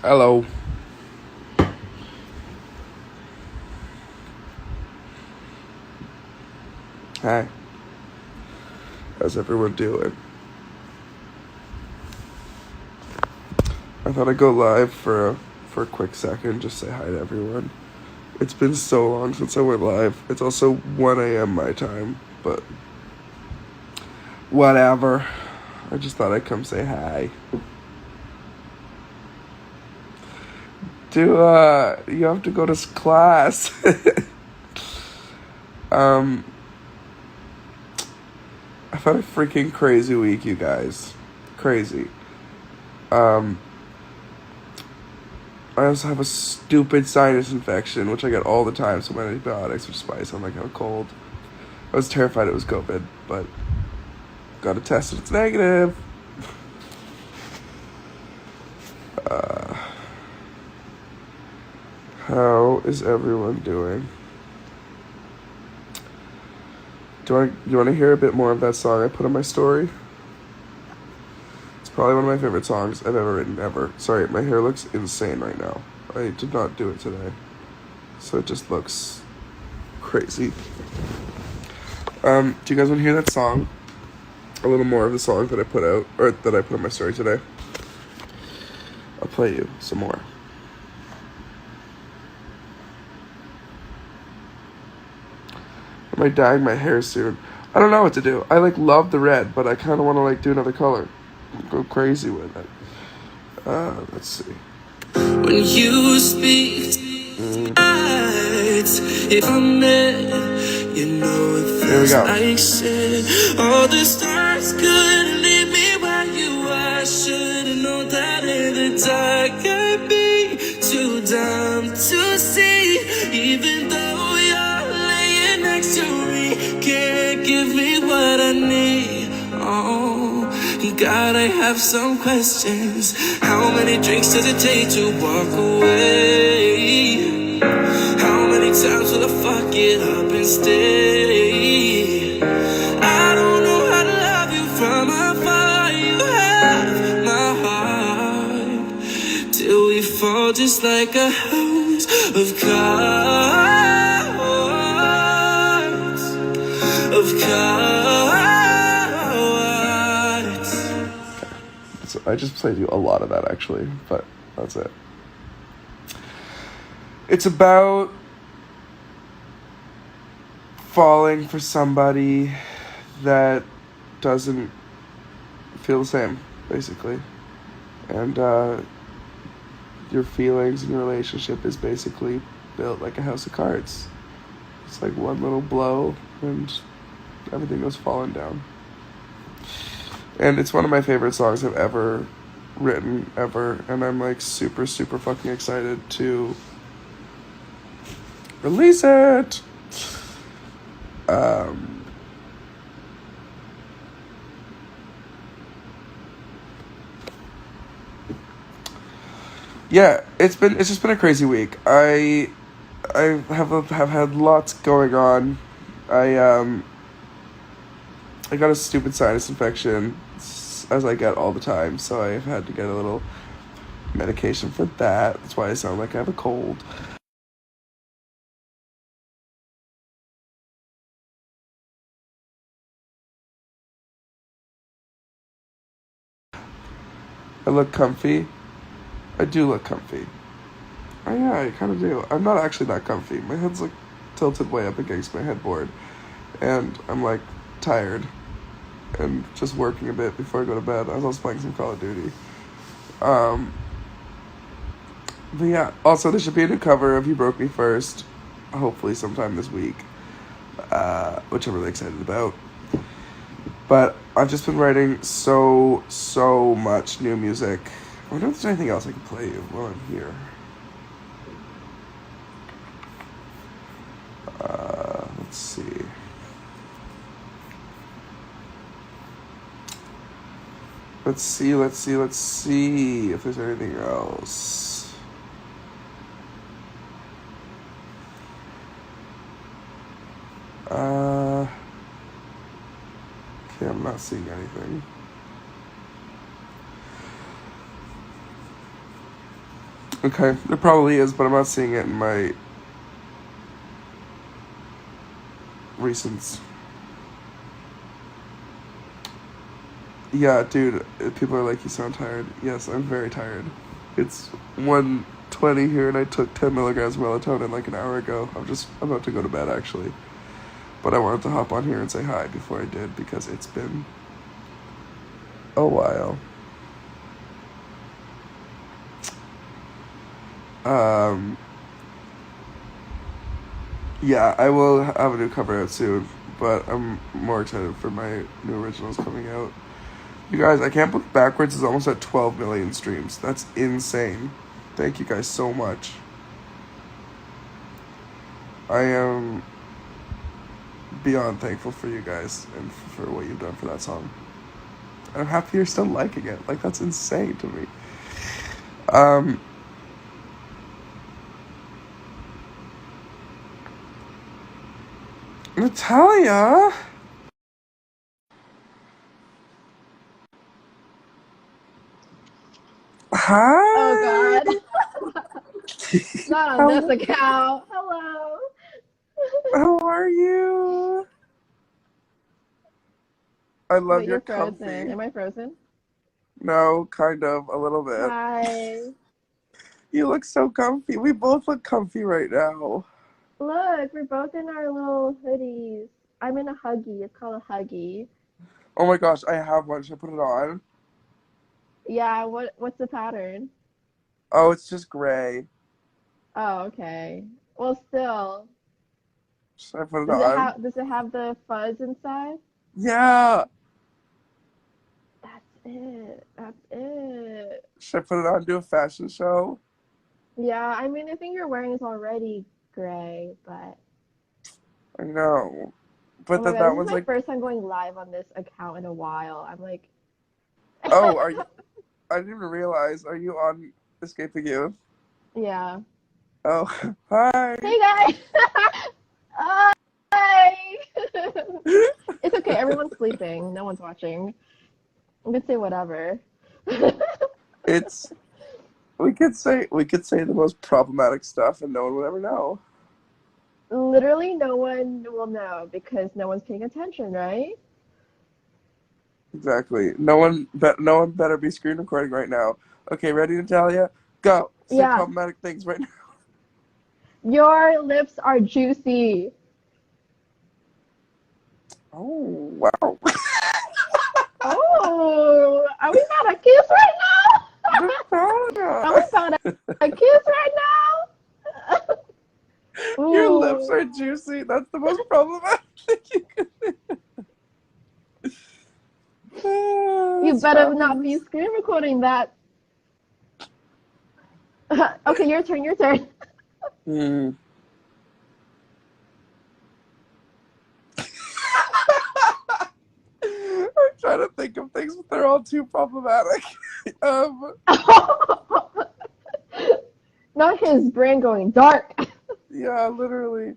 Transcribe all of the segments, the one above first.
Hello. Hi. How's everyone doing? I thought I'd go live for a quick second, just say hi to everyone. It's been so long since I went live. It's also 1 a.m. my time, but whatever. I just thought I'd come say hi. You have to go to class. I've had a freaking crazy week, you guys. Crazy. I also have a stupid sinus infection, which I get all the time, so my antibiotics, which is why I sound like I have a cold. I was terrified it was COVID, but got it tested, it's negative. How is everyone doing? Do you want to hear a bit more of that song I put on my story? It's probably one of my favorite songs I've ever written, ever. Sorry, my hair looks insane right now. I did not do it today, so it just looks crazy. Do you guys want to hear that song? A little more of the song that I put out, or that I put on my story today? I'll play you some more. Am I dyeing my hair soon? I don't know what to do. I love the red, but I kind of want to do another color. Go crazy with it. Let's see. When you speak if I'm met, you know it feels like shit. All the stars couldn't leave me where you are. Should've known that in the dark I'd be too dumb to see. Even though you're laying next to me, can't give me what I need. Oh, God, I have some questions. How many drinks does it take to walk away? How many times will I fuck it up and stay? I don't know how to love you from afar. You have my heart till we fall just like a house of cards. Of cards. So I just played you a lot of that, actually, but that's it. It's about falling for somebody that doesn't feel the same, basically. And your feelings in your relationship is basically built like a house of cards. It's like one little blow and everything goes falling down. And it's one of my favorite songs I've ever written, ever. And I'm super, super fucking excited to release it. Yeah, it's just been a crazy week. I have had lots going on. I got a stupid sinus infection, as I get all the time, so I've had to get a little medication for that. That's why I sound like I have a cold. I look comfy. I do look comfy. Oh yeah, I kind of do. I'm not actually that comfy. My head's tilted way up against my headboard, and I'm tired and just working a bit before I go to bed. I was also playing some Call of Duty. But yeah, also there should be a new cover of You Broke Me First, hopefully sometime this week, which I'm really excited about. But I've just been writing so much new music. I wonder if there's anything else I can play you while I'm here. Let's see. Let's see if there's anything else. Okay, I'm not seeing anything. Okay, there probably is, but I'm not seeing it in my recents. Yeah, dude, people are like, you sound tired. Yes, I'm very tired. It's 1:20 here, and I took 10 milligrams of melatonin like an hour ago. I'm just about to go to bed, actually. But I wanted to hop on here and say hi before I did, because it's been a while. Yeah, I will have a new cover out soon, but I'm more excited for my new originals coming out. You guys, I Can't Book Backwards is almost at 12 million streams. That's insane. Thank you guys so much. I am beyond thankful for you guys and for what you've done for that song. And I'm happy you're still liking it. Like, that's insane to me. Natalia? Hi. Oh God. Not on this account. Hello. How are you? I love Wait, your you're frozen. comfy. Am I frozen? No, kind of, a little bit. Hi. You look so comfy. We both look comfy right now. Look, we're both in our little hoodies. I'm in a Huggy. It's called a Huggy. Oh my gosh, I have one. Should I put it on? Yeah, what's the pattern? Oh, it's just gray. Oh, okay. Well, still. Should I put it on? Does it have the fuzz inside? Yeah. That's it. That's it. Should I put it on to do a fashion show? Yeah, I mean, I think you're wearing is already gray, but I know. But oh my then God, that this is one's my like, first time going live on this account in a while. I'm like, oh, are you? I didn't even realize. Are you on Escaping Youth? yeah. Oh, hi. Hey guys. Hi. It's okay. Everyone's sleeping. No one's watching. You can say whatever. It's we could say the most problematic stuff and no one would ever know. Literally, no one will know because no one's paying attention, right? Exactly. No one better be screen recording right now. Okay, ready, Natalia? Go. Say Yeah. problematic things right now. Your lips are juicy. Oh, wow. Oh, are we about to kiss right now? Are we about to kiss right now? Your lips are juicy. That's the most problematic thing you could do. You better not be screen recording that. Okay, your turn. I'm trying to think of things, but they're all too problematic. Not his brain going dark. Yeah, literally.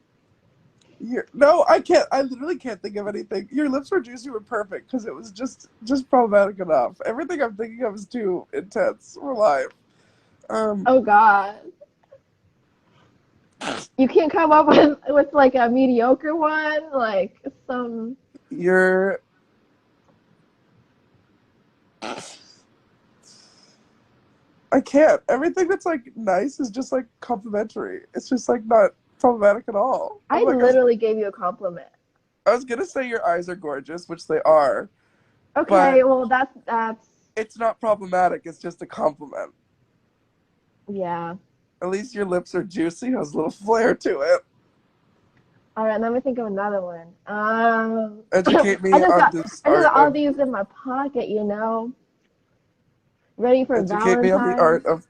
No, I can't. I literally can't think of anything. Your lips were juicy were perfect because it was just problematic enough. Everything I'm thinking of is too intense. We're live. Oh God. You can't come up with like a mediocre one, like some. You're. I can't. Everything that's like nice is just like complimentary. It's just like not problematic at all. I literally gave you a compliment. I was gonna say your eyes are gorgeous, which they are. Okay, well that's. It's not problematic. It's just a compliment. Yeah. At least your lips are juicy. Has a little flair to it. All right, let me think of another one. Educate me on this I just art got all of. these in my pocket, you know. Ready for Educate me on the art of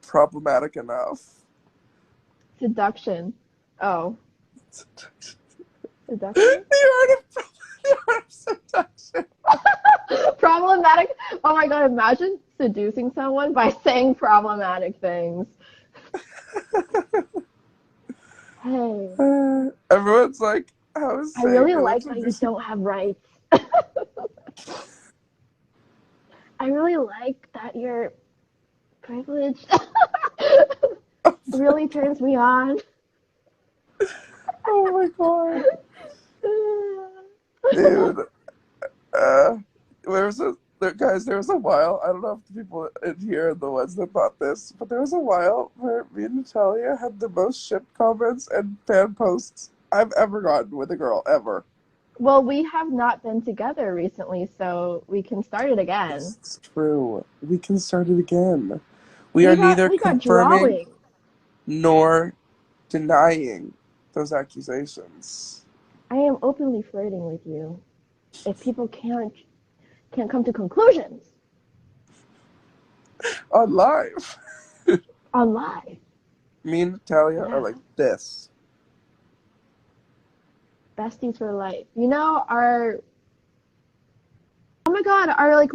problematic enough. Seduction. Oh. Seduction. Seduction? The art of seduction. Problematic. Oh my God, imagine seducing someone by saying problematic things. Hey. Everyone's like, how is I really like that you don't have rights. I really like that you're privileged. really turns me on. Oh my god. Dude. There was a while, I don't know if the people in here are the ones that thought this, but there was a while where me and Natalia had the most shipped comments and fan posts I've ever gotten with a girl, ever. Well, we have not been together recently, so we can start it again. It's true. We can start it again. We are neither we got confirming drawing. nor denying those accusations. I am openly flirting with you. If people can't come to conclusions On live. on live. Me and Natalia are like this. Besties for life. You know, oh my god, our like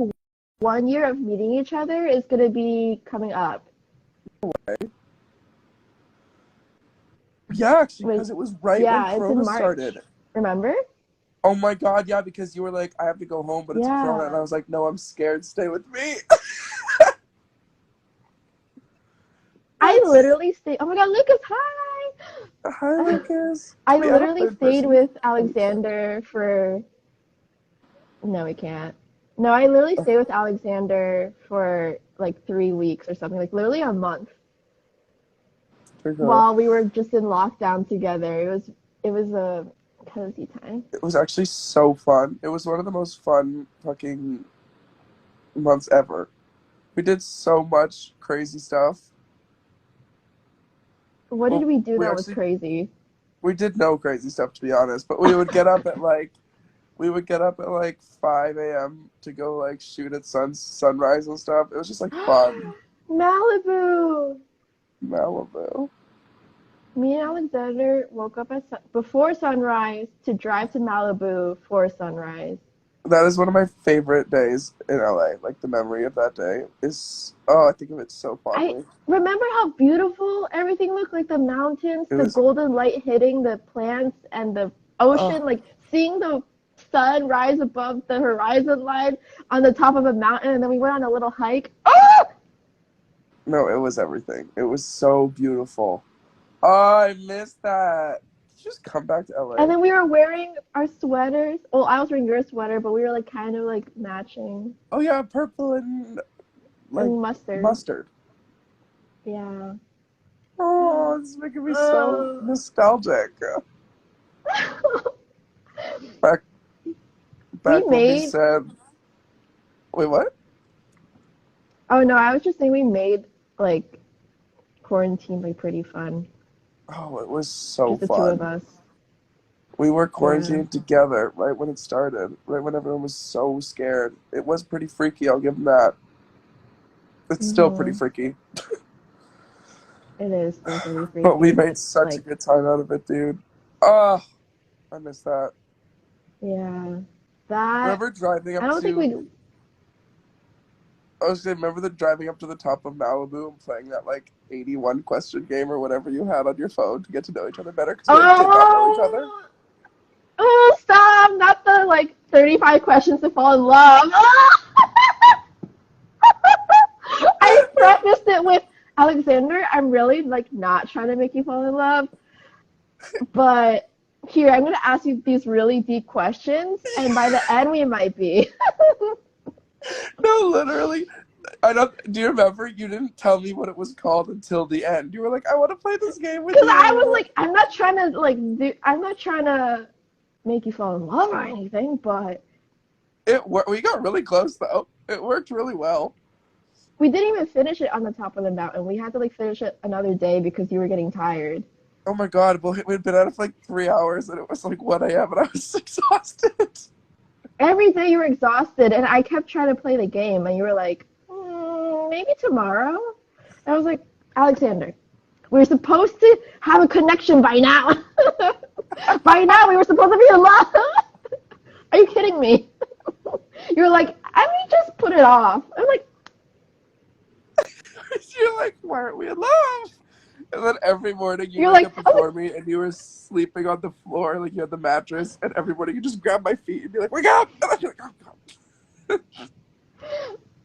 1 year of meeting each other is gonna be coming up. Yeah, actually, because it was right when Corona started. Remember? Oh my god, yeah, because you were like, I have to go home, but it's Corona, and I was like, no, I'm scared, stay with me. I literally stayed. Oh my god, Lucas, hi! Hi, Lucas. I literally stayed with Alexander for. No, we can't. No, I literally stayed with Alexander for like 3 weeks or something, like literally a month. While we were just in lockdown together. It was a cozy time. It was actually so fun. It was one of the most fun fucking months ever. We did so much crazy stuff. What did we do that was crazy? We did no crazy stuff, to be honest, but we would get up at like 5 a.m. to go like shoot at sunrise and stuff. It was just like fun. Malibu. Me and Alexander woke up before sunrise to drive to Malibu for sunrise. That is one of my favorite days in LA. Like, the memory of that day is, I think of it so fondly. Remember how beautiful everything looked? Like the mountains, the golden light hitting the plants and the ocean, like seeing the sun rise above the horizon line on the top of a mountain, and then we went on a little hike. Oh! No, it was everything. It was so beautiful. Oh, I missed that. Did you just come back to LA? And then we were wearing our sweaters. Well, I was wearing your sweater, but we were like kind of like matching. Oh yeah, purple and like and mustard. Yeah. Oh, it's making me so nostalgic. Back when we said, wait, what? Oh no, I was just saying we made like quarantine like pretty fun. Oh, it was so just fun. The two of us. We were quarantined together right when it started, right when everyone was so scared. It was pretty freaky, I'll give them that. It's still pretty freaky. It is still pretty freaky. But we made such a good time out of it, dude. Oh, I miss that. Yeah. Remember driving up remember the driving up to the top of Malibu and playing that like 81 question game or whatever you had on your phone to get to know each other better because we did not know each other. Oh, stop! Not the like 35 questions to fall in love. I prefaced it with Alexander, I'm really like not trying to make you fall in love, but here I'm gonna ask you these really deep questions, and by the end we might be. No, literally. Do you remember? You didn't tell me what it was called until the end. You were like, I want to play this game with you. Because I was like, I'm not trying to make you fall in love or anything, but we got really close though. It worked really well. We didn't even finish it on the top of the mountain. We had to like finish it another day because you were getting tired. Oh my god, we'd been at it for like 3 hours and it was like 1 a.m. and I was exhausted. Every day you were exhausted, and I kept trying to play the game, and you were like, maybe tomorrow? And I was like, Alexander, we're supposed to have a connection by now. By now, we were supposed to be in love. Are you kidding me? You were like, I mean, just put it off. I'm like, you're like, why aren't we in love? And then every morning you wake up before me and you were sleeping on the floor, like you had the mattress, and every morning you just grab my feet and be like, wake up! And I'd be like, oh god.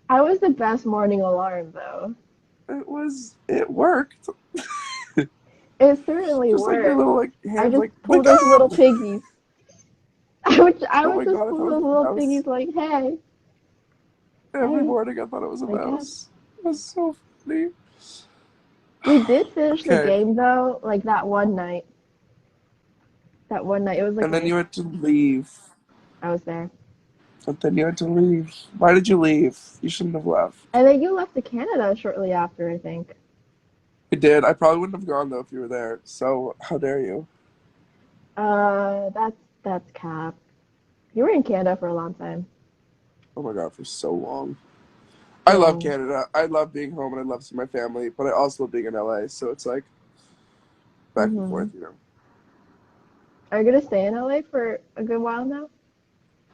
I was the best morning alarm though. It worked. It certainly Just like my worked. little like I hands just like pulled wake those little up. piggies. I Oh would my just god, I pull thought it those was a little mouse. piggies like, hey, Every hey, morning I thought it was a wake up. mouse. It was so funny. We did finish the Okay. game though, like that one night. That one night, it was like And then night. you had to leave. I was there. And then you had to leave. Why did you leave? You shouldn't have left. And then you left to Canada shortly after, I think. I did. I probably wouldn't have gone though if you were there. So how dare you? That's cap. You were in Canada for a long time. Oh my god, for so long. I love Same. Canada. I love being home and I love seeing my family, but I also love being in LA. So it's like back and Mhm. forth, you know. Are you gonna stay in LA for a good while now?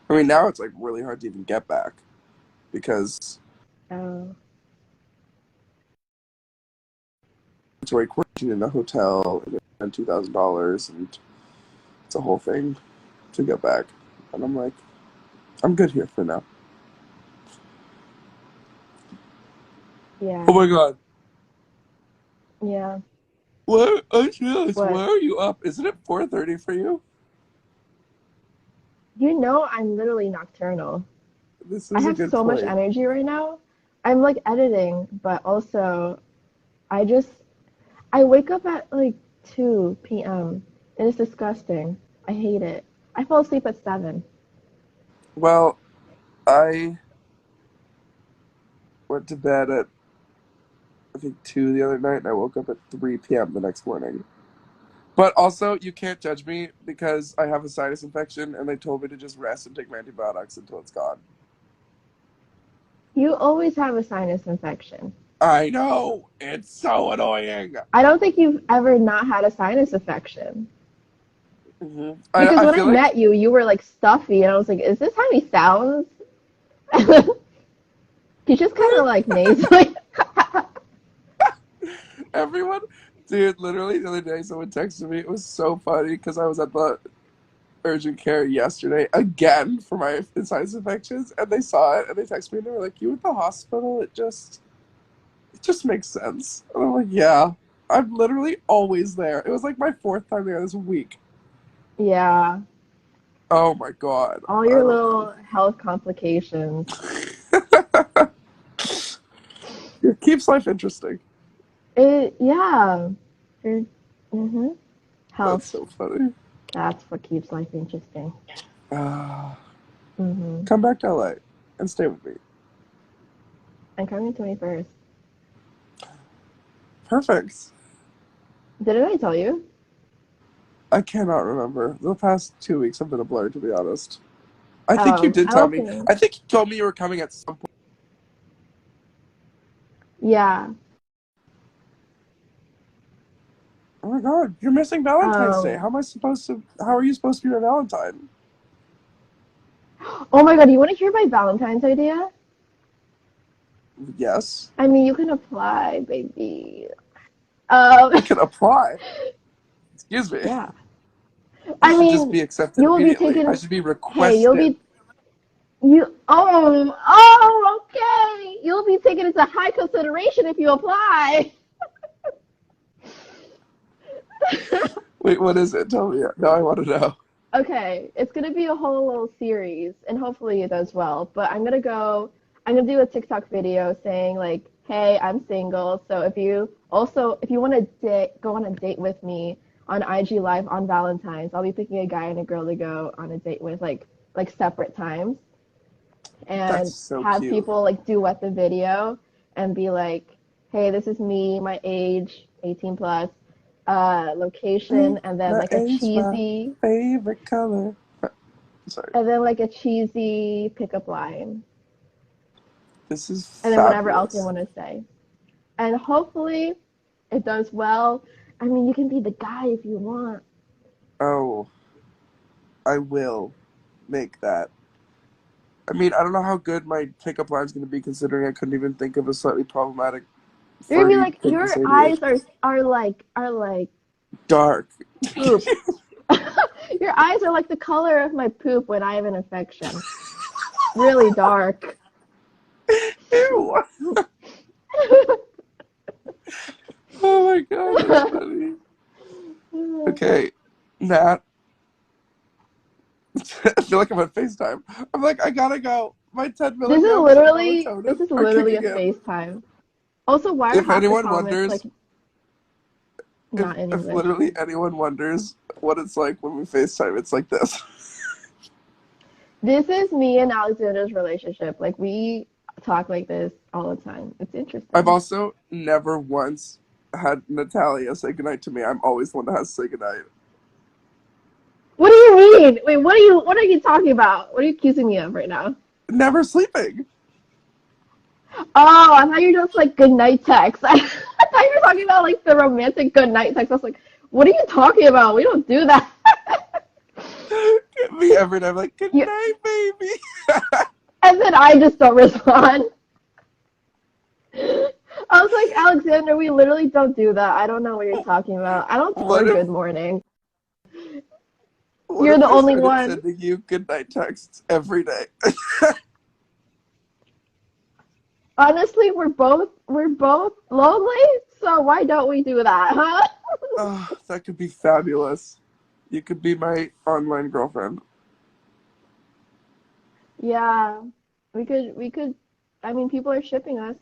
I mean, now it's like really hard to even get back because Oh. it's like quarantine in a hotel and $2,000 and it's a whole thing to get back. And I'm like, I'm good here for now. Oh Yeah. my god. Yeah. What? I realized, why What? are you up? Isn't it 4:30 for you? You know I'm literally nocturnal. This I is a have good so much point. energy right now. I'm like editing, but also I just I wake up at like 2 p.m. and it's disgusting. I hate it. I fall asleep at 7. Well, I went to bed at I think 2 the other night and I woke up at 3 p.m. the next morning. But also, you can't judge me because I have a sinus infection and they told me to just rest and take my antibiotics until it's gone. You always have a sinus infection. I know! It's so annoying! I don't think you've ever not had a sinus infection. Because I when I feel like met you, you were like stuffy, and I was like, is this how he sounds? He's just kind of like nasally. everyone, dude, literally the other day someone texted me. It was so funny because I was at the urgent care yesterday again for my sinus infections and they saw it and they texted me and they were like, you at the hospital? It just makes sense. And I'm like, yeah, I'm literally always there. It was like my fourth time there this week. Yeah, Oh my god. all I your don't know. little health complications. It keeps life interesting. Yeah. Mm-hmm. That's Health. so funny. That's what keeps life interesting. Uh, Mm-hmm. come back to LA and stay with me. I'm coming 21st. Perfect. Didn't I tell you? I cannot remember. The past 2 weeks have been a blur, to be honest. I think you Oh, did I'm tell me. opening. I think you told me you were coming at some point. Yeah. Oh my god, you're missing Valentine's Day. Um. How are you supposed to be my Valentine? Oh my God, you want to hear my Valentine's idea? Yes. I mean, you can apply, baby. I could apply. Excuse me. Yeah. I I should just mean, be accepted you will be immediately. I taken. should be Hey, you'll requested. be you. Oh, okay. You'll be taken into high consideration if you apply. Wait, what is it? Tell me. Now I want to know. Okay, it's gonna be a whole little series, and hopefully it does well. But I'm gonna go. I'm gonna do a TikTok video saying like, "Hey, I'm single. So if you want to go on a date with me on IG Live on Valentine's, I'll be picking a guy and a girl to go on a date with, like separate times, That's and so have cute. people like duet the video and be like, "Hey, this is me, my age, 18 plus, location," Pink, and then my like a age, my cheesy favorite color. Sorry. and then like a cheesy pickup line, This is and then whatever else they fabulous. want to say. And hopefully it does well. I mean, you can be the guy if you want. Oh, I will make that. I mean, I don't know how good my pickup line's going to be considering I couldn't even think of a slightly problematic, You're gonna be flirty like, thing to your say to you. eyes are like Dark. poop. Your eyes are like the color of my poop when I have an infection. Really dark. Ew. God, that's funny. Okay, Nat. I feel like I'm on FaceTime. I'm like, I gotta go. My 10 This is milligrams of literally melatonin this is are literally kicking a in. FaceTime. Also, why are If half the anyone comments wonders, like not in if English? literally anyone wonders what it's like when we FaceTime, it's like this. This is me and Alexander's relationship. Like we talk like this all the time. It's I've interesting. also never once had Natalia say goodnight to me. I'm always the one that has to say goodnight. What do you mean? Wait, what are you talking about? What are you accusing me of right now? Never sleeping. Oh, I thought you were just like good night text. I thought you were talking about like the romantic good night text. I was like, what are you talking about? We don't do that. Me every night, I'm like, good You, night, baby. and then I just don't respond. I was like, Alexander, we literally don't do that. I don't know what you're talking about. I don't tell What her if good morning. what You're if the I only started one. sending you good night texts every day? Honestly, we're both lonely, so why don't we do that, huh? Oh, that could be fabulous. You could be my online girlfriend. Yeah. We could I mean people are shipping us.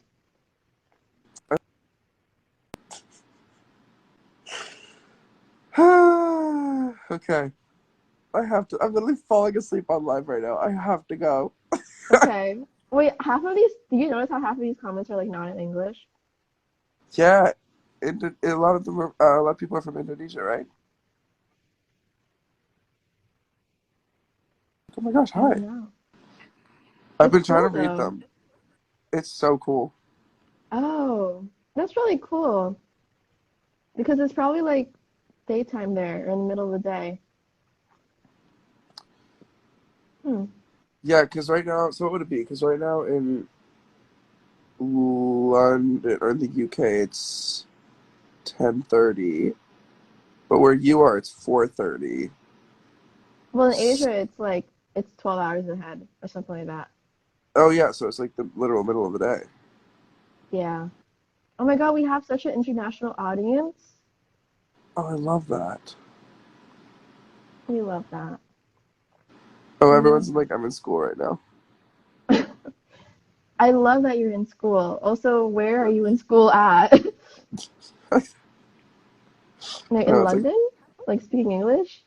Okay. I'm literally falling asleep on live right now. I have to go. Okay. Wait, half of these do you notice how half of these comments are like not in English? Yeah. A lot of them are, a lot of people are from Indonesia, right? Oh my gosh, I hi. don't know. I've It's been trying to cool read though. them. It's so cool. Oh, that's really cool. Because it's probably like daytime there or in the middle of the day. Hmm. Yeah, because right now, so what would it be? Because right now in London or in the UK, it's 10:30, but where you are, it's 4:30. Well, in Asia, it's 12 hours ahead or something like that. Oh yeah, so it's like the literal middle of the day. Yeah. Oh my God, we have such an international audience. Oh, I love that. We love that. Oh, We love everyone's like, I'm in school right now. that. I love that you're in school. Also, where are you in school at? Like in No, it's like London? Like speaking English?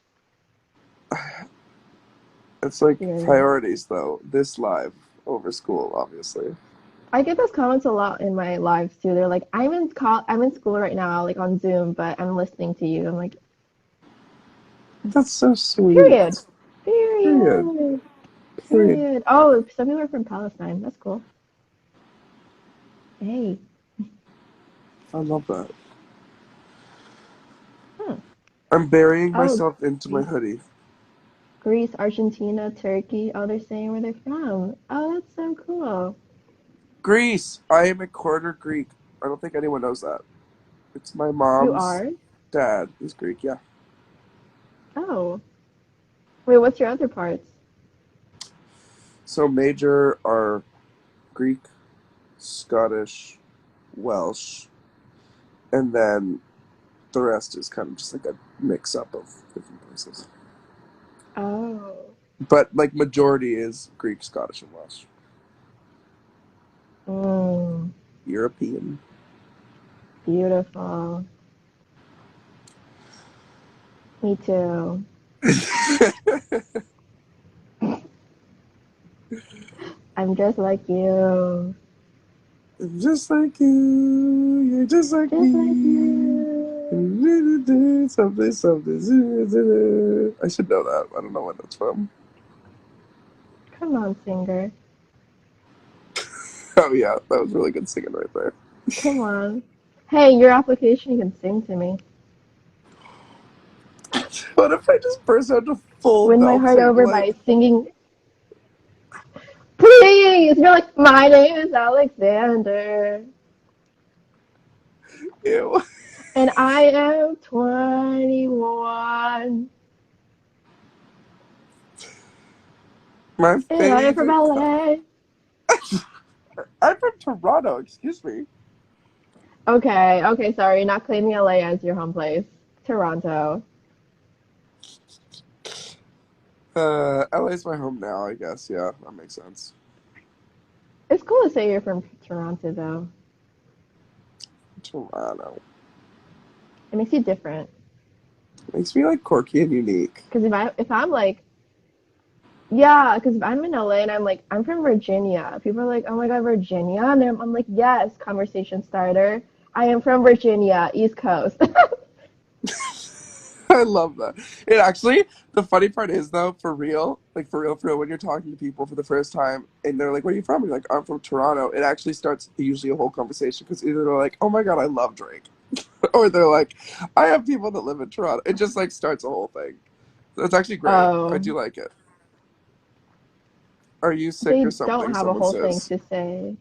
it's like Yeah. priorities though. This live over school, obviously. I get those comments a lot in my lives too. They're like, I'm in school right now, like on Zoom, but I'm listening to you. I'm like, That's so sweet. period. Period. Period. Period. Period. Oh, some people are from Palestine. That's cool. Hey. I love that. Hmm. I'm burying Oh, myself into my Greece, hoodie. Greece, Argentina, Turkey. Oh, they're saying where they're from. Oh, that's so cool. Greece. I am a quarter Greek. I don't think anyone knows that. It's my You mom's are? dad is Greek. Yeah. Oh. Wait, what's your other parts? So major are Greek, Scottish, Welsh, and then the rest is kind of just like a mix up of different places. Oh. But like majority is Greek, Scottish, and Welsh. Mm, European. beautiful. Me too. I'm just like you. I'm just like you. You're just like Just like me. you. Something, something. I should know that. I don't know what that's from. Come on, singer. Oh yeah, that was really good singing right there. Come on. Hey, your application, you can sing to me. What if I just burst out into full Win my heart belting? over Like, by singing. Please! You're like, my name is Alexander. ew. And I am 21. My And I am from favorite. LA. I'm from Toronto. Excuse me. Okay, sorry, not claiming LA as your home place. Toronto. LA's my home now, I guess. Yeah, that makes sense. It's cool to say you're from Toronto, though. Toronto. It makes you different. Makes me like quirky and unique. Because if I'm like, yeah, because if I'm in LA and I'm like, I'm from Virginia, people are like, oh my God, Virginia? And I'm like, yes, conversation starter. I am from Virginia, East Coast. I love that. It actually, the funny part is though, like for real, when you're talking to people for the first time and they're like, "Where are you from?" And you're like, "I'm from Toronto." It actually starts usually a whole conversation because either they're like, "Oh my God, I love Drake," or they're like, "I have people that live in Toronto." It just like starts a whole thing. So it's actually great. I Oh, do like it. Are you sick they or don't something? have a Someone whole thing says. to say.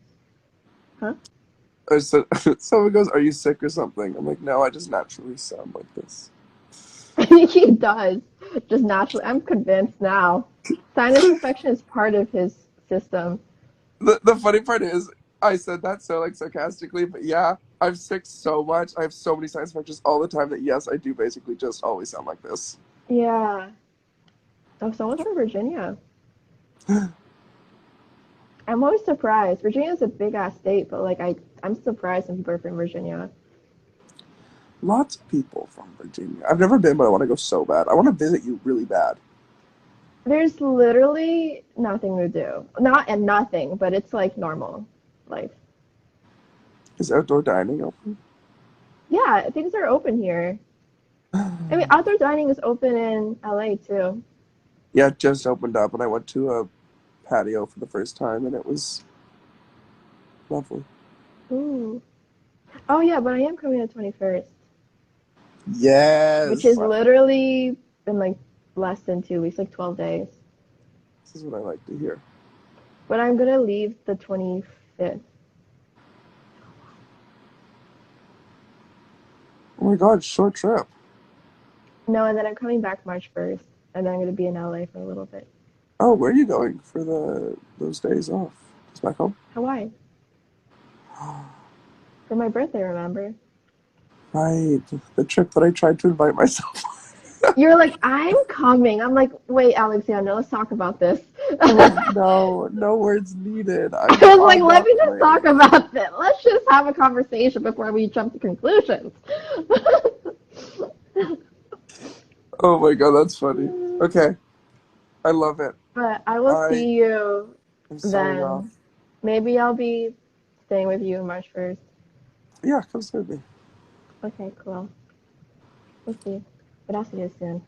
Huh? Or so, someone goes, "Are you sick or something?" I'm like, "No, I just naturally sound like this." He does. Just naturally. I'm convinced now. Sinus infection is part of his system. The funny part is, I said that so like sarcastically, but yeah, I'm sick so much. I have so many sinus infections all the time that yes, I do basically just always sound like this. Yeah. Oh, someone's from Virginia. I'm always surprised. Virginia's a big ass state, but like I'm surprised when people are from Virginia. Lots of people from Virginia. I've never been, but I want to go so bad. I want to visit you really bad. There's literally nothing to do. Not and nothing, but it's like normal life. Is outdoor dining open? Yeah, things are open here. I mean, outdoor dining is open in LA too. Yeah, it just opened up, and I went to a patio for the first time, and it was lovely. Ooh. Oh yeah, but I am coming the 21st, which is Yes, literally in like less than 2 weeks, like 12 days. this is what I like to hear. But I'm gonna leave the 25th. Oh my God, short trip. No, and then I'm coming back March 1st, and then I'm gonna be in LA for a little bit. Oh, where are you going for those days off? Just back home? Hawaii for my birthday, remember? Right, the trip that I tried to invite myself. You're like, I'm coming. I'm like, wait, Alexander, let's talk about this. I'm like, I no, no words needed. I'm was like, on let that me just talk plane. about this. Let's just have a conversation before we jump to conclusions. Oh my God, that's funny. Okay, I love it. But I will I see you am signing off. then. Maybe I'll be staying with you March 1st. Yeah, come stay with me. Okay, cool. We'll see. But I'll see you soon.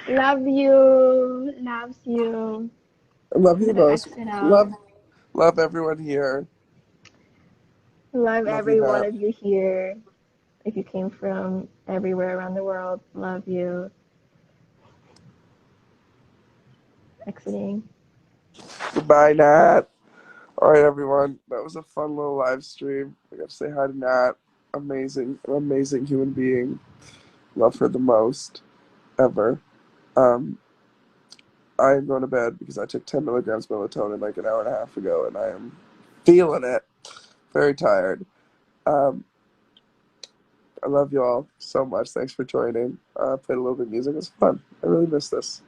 Love you. Loves you. I love I'm you the gonna most. exit out. Love everyone here. Love Love you, every one Nat. of you here. If you came from everywhere around the world, love you. Exiting. Goodbye, Nat. All right, everyone. That was a fun little live stream. I got to say hi to Nat. Amazing, an amazing human being. Love her the most ever. Um, I am going to bed because I took 10 milligrams melatonin like an hour and a half ago, and I am feeling it. Very tired. Um, I love you all so much. Thanks for joining. Played a little bit of music. It was fun. I really miss this.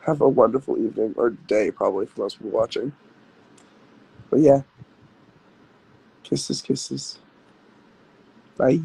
Have a wonderful evening or day, probably for most people watching. But yeah, kisses, kisses. Bye.